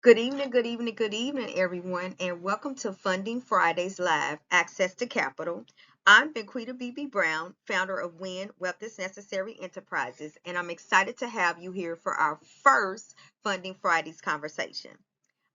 Good evening, everyone, and welcome to Funding Fridays Live, Access to Capital. I'm Benquita B.B. Brown, founder of W.I.N Wealth is Necessary Enterprises, and I'm excited to have you here for our first Funding Fridays conversation.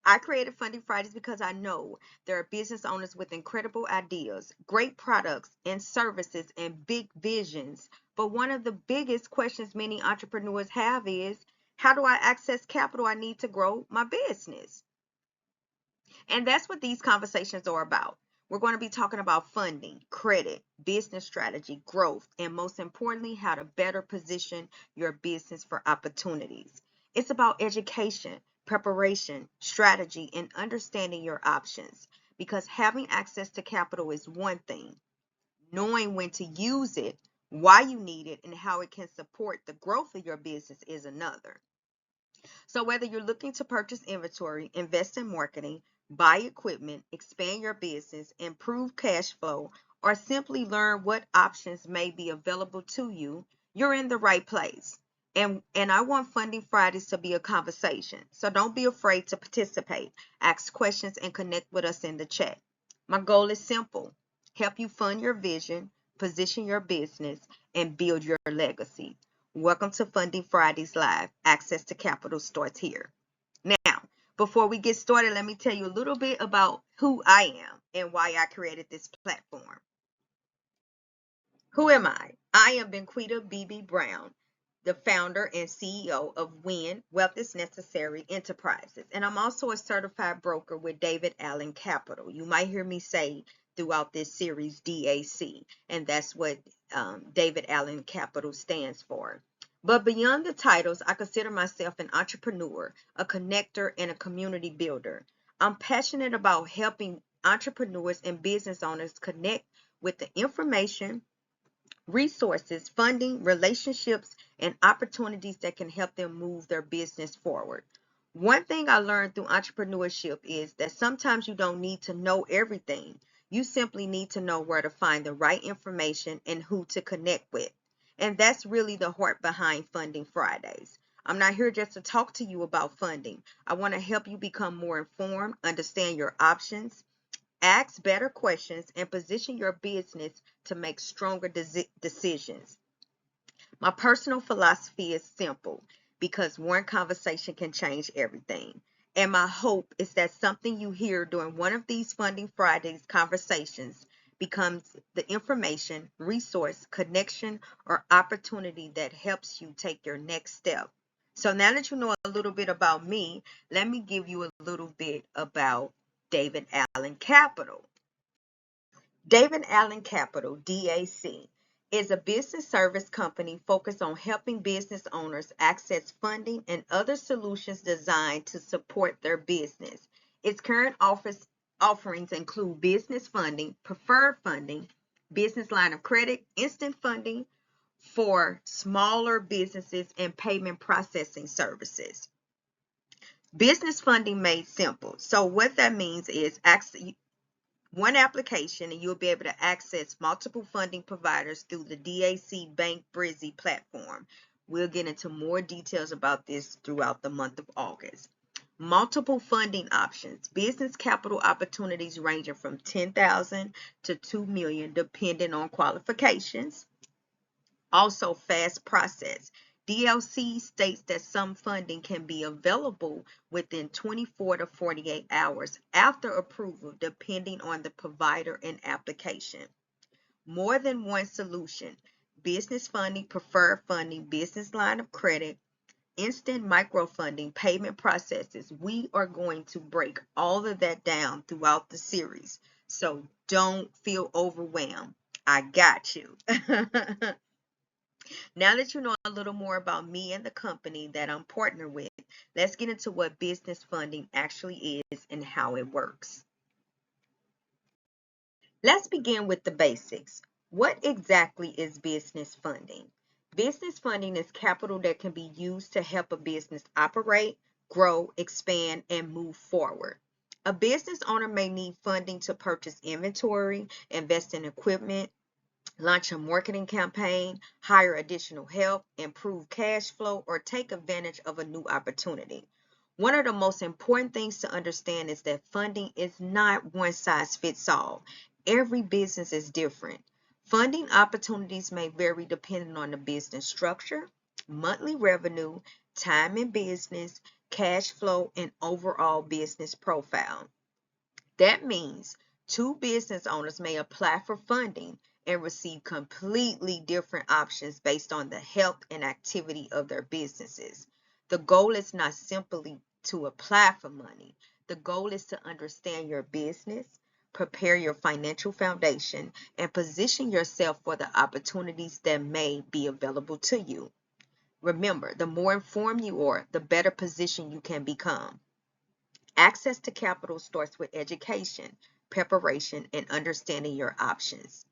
I created Funding Fridays because I know there are business owners with incredible ideas, great products and services, and big visions. But one of the biggest questions many entrepreneurs have is, how do I access capital I need to grow my business? And that's what these conversations are about. We're going to be talking about funding, credit, business strategy, growth, and most importantly, how to better position your business for opportunities. It's about education, preparation, strategy, and understanding your options. Because having access to capital is one thing, knowing when to use it, why you need it, and how it can support the growth of your business is another. So whether you're looking to purchase inventory, invest in marketing, buy equipment, expand your business, improve cash flow, or simply learn what options may be available to you, you're in the right place. And I want Funding Fridays to be a conversation. So don't be afraid to participate, ask questions, and connect with us in the chat. My goal is simple: help you fund your vision, position your business, and build your legacy. Welcome to Funding Fridays Live. Access to capital starts here. Now, before we get started, let me tell you a little bit about who I am and why I created this platform. Who am I? I am Benquita B.B. Brown, the founder and CEO of W.I.N Wealth is Necessary Enterprises. And I'm also a certified broker with W.I.N Capital. You might hear me say throughout this series DAC, and that's what W.I.N Capital stands for. But beyond the titles, I consider myself an entrepreneur, a connector, and a community builder. I'm passionate about helping entrepreneurs and business owners connect with the information, resources, funding, relationships, and opportunities that can help them move their business forward. One thing I learned through entrepreneurship is that sometimes you don't need to know everything. You simply need to know where to find the right information and who to connect with. And that's really the heart behind Funding Fridays. I'm not here just to talk to you about funding. I want to help you become more informed, understand your options, ask better questions, and position your business to make stronger decisions. My personal philosophy is simple: because one conversation can change everything. And my hope is that something you hear during one of these Funding Fridays conversations becomes the information, resource, connection, or opportunity that helps you take your next step. So now that you know a little bit about me, let me give you a little bit about W.I.N Capital. W.I.N Capital, DAC, is a business service company focused on helping business owners access funding and other solutions designed to support their business. Its current offerings include business funding, preferred funding, business line of credit, instant funding for smaller businesses, and payment processing services. Business funding made simple. So what that means is one application and you'll be able to access multiple funding providers through the DAC Bank Brizzy platform. We'll get into more details about this throughout the month of August. Multiple funding options, business capital opportunities ranging from $10,000 to $2 million depending on qualifications. Also, fast process. DLC states that some funding can be available within 24 to 48 hours after approval, depending on the provider and application. More than one solution: business funding, preferred funding, business line of credit, instant microfunding, payment processes. We are going to break all of that down throughout the series. So don't feel overwhelmed. I got you. Now that you know a little more about me and the company that I'm partnered with, let's get into what business funding actually is and how it works. Let's begin with the basics. What exactly is business funding? Business funding is capital that can be used to help a business operate, grow, expand, and move forward. A business owner may need funding to purchase inventory, invest in equipment, launch a marketing campaign, hire additional help, improve cash flow, or take advantage of a new opportunity. One of the most important things to understand is that funding is not one size fits all. Every business is different. Funding opportunities may vary depending on the business structure, monthly revenue, time in business, cash flow, and overall business profile. That means two business owners may apply for funding and receive completely different options based on the health and activity of their businesses. The goal is not simply to apply for money. The goal is to understand your business, prepare your financial foundation, and position yourself for the opportunities that may be available to you. Remember, the more informed you are, the better position you can become. Access to capital starts with education, preparation, and understanding your options.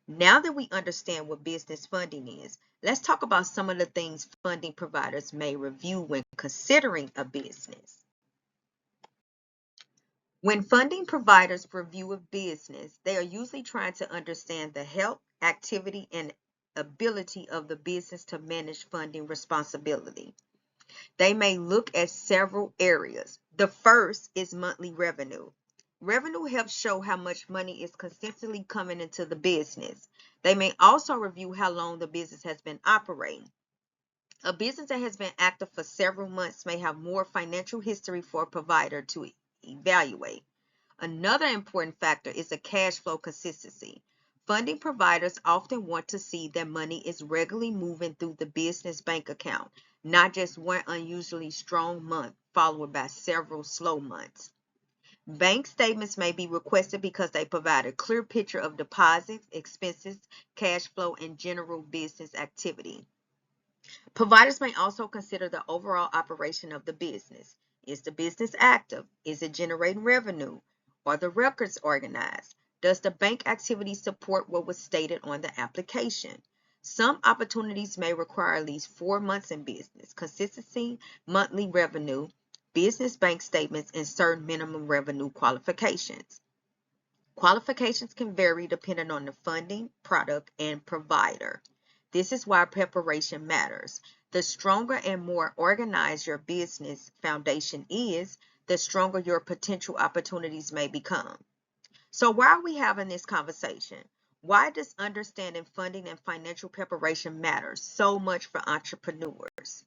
Now that we understand what business funding is, let's talk about some of the things funding providers may review when considering a business. When funding providers review a business, they are usually trying to understand the health, activity, and ability of the business to manage funding responsibility. They may look at several areas. The first is monthly revenue. Revenue helps show how much money is consistently coming into the business. They may also review how long the business has been operating. A business that has been active for several months may have more financial history for a provider to evaluate. Another important factor is the cash flow consistency. Funding providers often want to see that money is regularly moving through the business bank account, not just one unusually strong month followed by several slow months. Bank statements may be requested because they provide a clear picture of deposits, expenses, cash flow, and general business activity. Providers may also consider the overall operation of the business. Is the business active? Is it generating revenue? Are the records organized? Does the bank activity support what was stated on the application? Some opportunities may require at least 4 months in business, consistency, monthly revenue, business bank statements, and certain minimum revenue qualifications. Qualifications can vary depending on the funding, product, and provider. This is why preparation matters. The stronger and more organized your business foundation is, the stronger your potential opportunities may become. So why are we having this conversation? Why does understanding funding and financial preparation matter so much for entrepreneurs?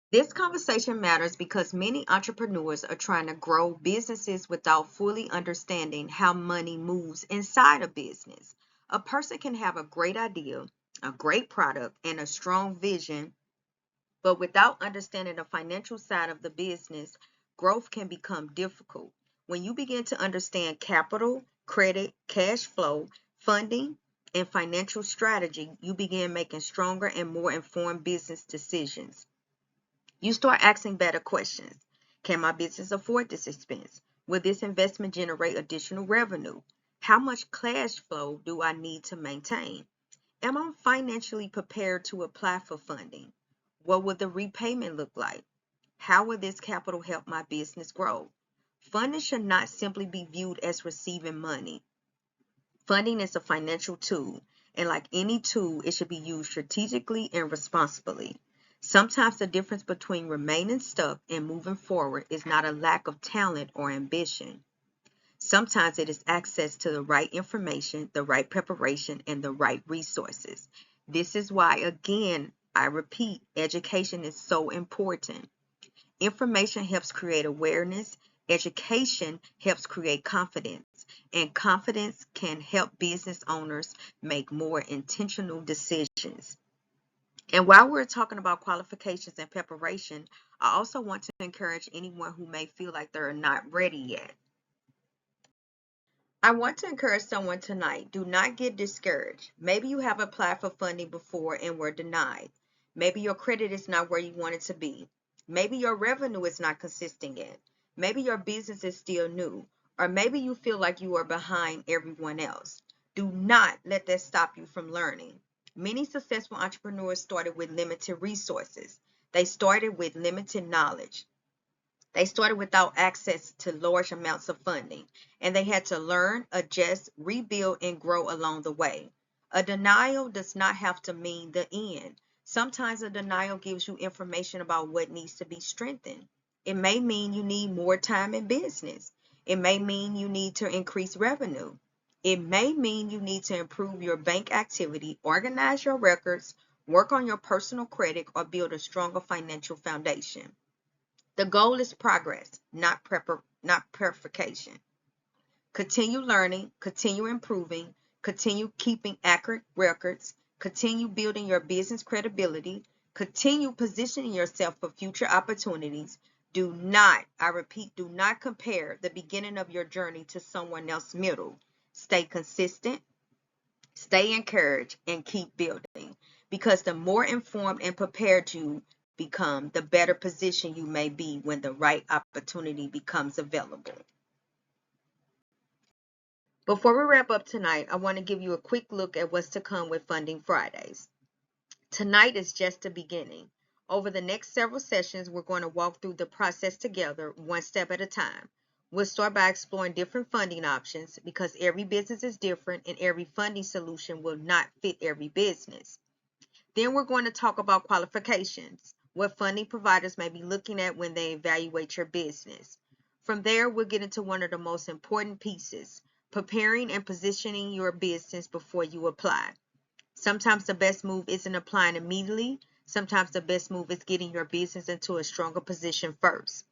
This conversation matters because many entrepreneurs are trying to grow businesses without fully understanding how money moves inside a business. A person can have a great idea, a great product, and a strong vision, but without understanding the financial side of the business, growth can become difficult. When you begin to understand capital, credit, cash flow, funding, and financial strategy, you begin making stronger and more informed business decisions. You start asking better questions. Can my business afford this expense? Will this investment generate additional revenue? How much cash flow do I need to maintain? Am I financially prepared to apply for funding? What will the repayment look like? How will this capital help my business grow? Funding should not simply be viewed as receiving money. Funding is a financial tool, and like any tool, it should be used strategically and responsibly. Sometimes the difference between remaining stuck and moving forward is not a lack of talent or ambition. Sometimes it is access to the right information, the right preparation, and the right resources. This is why, again, I repeat, education is so important. Information helps create awareness. Education helps create confidence, and confidence can help business owners make more intentional decisions. And while we're talking about qualifications and preparation, I also want to encourage anyone who may feel like they're not ready yet. I want to encourage someone tonight. Do not get discouraged. Maybe you have applied for funding before and were denied. Maybe your credit is not where you want it to be. Maybe your revenue is not consistent yet. Maybe your business is still new. Or maybe you feel like you are behind everyone else. Do not let that stop you from learning. Many successful entrepreneurs started with limited resources. They started with limited knowledge. They started without access to large amounts of funding, and they had to learn, adjust, rebuild, and grow along the way. A denial does not have to mean the end. Sometimes a denial gives you information about what needs to be strengthened. It may mean you need more time in business. It may mean you need to increase revenue. It may mean you need to improve your bank activity, organize your records, work on your personal credit, or build a stronger financial foundation. The goal is progress, not perfection. Continue learning, continue improving, continue keeping accurate records, continue building your business credibility, continue positioning yourself for future opportunities. Do not, I repeat, do not compare the beginning of your journey to someone else's middle. Stay consistent, stay encouraged, and keep building. Because the more informed and prepared you become, the better position you may be when the right opportunity becomes available. Before we wrap up tonight, I want to give you a quick look at what's to come with Funding Fridays. Tonight is just the beginning. Over the next several sessions, we're going to walk through the process together, one step at a time. We'll start by exploring different funding options because every business is different and every funding solution will not fit every business. Then we're going to talk about qualifications, what funding providers may be looking at when they evaluate your business. From there, we'll get into one of the most important pieces, preparing and positioning your business before you apply. Sometimes the best move isn't applying immediately. Sometimes the best move is getting your business into a stronger position first.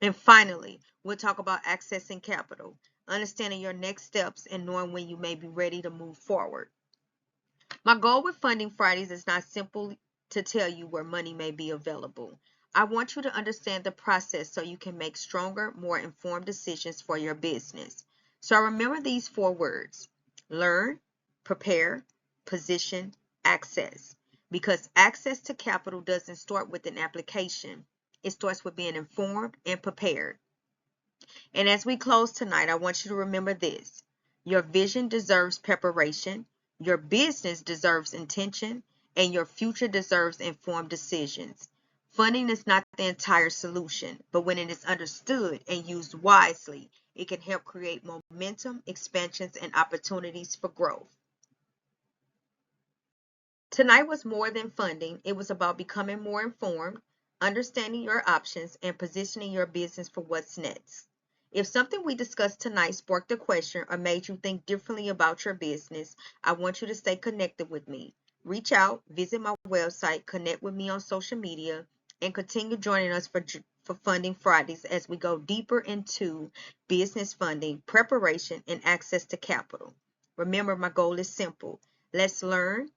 And finally, we'll talk about accessing capital, understanding your next steps, and knowing when you may be ready to move forward. My goal with Funding Fridays is not simply to tell you where money may be available. I want you to understand the process so you can make stronger, more informed decisions for your business. So remember these 4 words: learn, prepare, position, access. Because access to capital doesn't start with an application. It starts with being informed and prepared. And as we close tonight, I want you to remember this: your vision deserves preparation, your business deserves intention, and your future deserves informed decisions. Funding is not the entire solution, but when it is understood and used wisely, it can help create momentum, expansions, and opportunities for growth. Tonight was more than funding. It was about becoming more informed, understanding your options, and positioning your business for what's next. If something we discussed tonight sparked a question or made you think differently about your business, I want you to stay connected with me. Reach out, visit my website, connect with me on social media, and continue joining us for Funding Fridays as we go deeper into business funding, preparation, and access to capital. Remember, my goal is simple. Let's learn,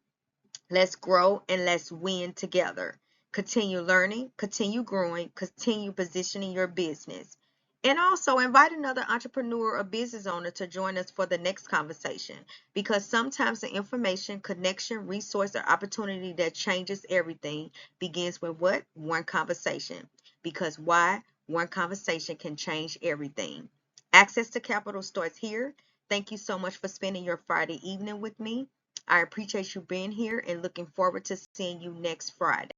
let's grow, and let's win together. Continue learning, continue growing, continue positioning your business. And also invite another entrepreneur or business owner to join us for the next conversation, because sometimes the information, connection, resource, or opportunity that changes everything begins with what? One conversation. Because why? One conversation can change everything. Access to capital starts here. Thank you so much for spending your Friday evening with me. I appreciate you being here and looking forward to seeing you next Friday.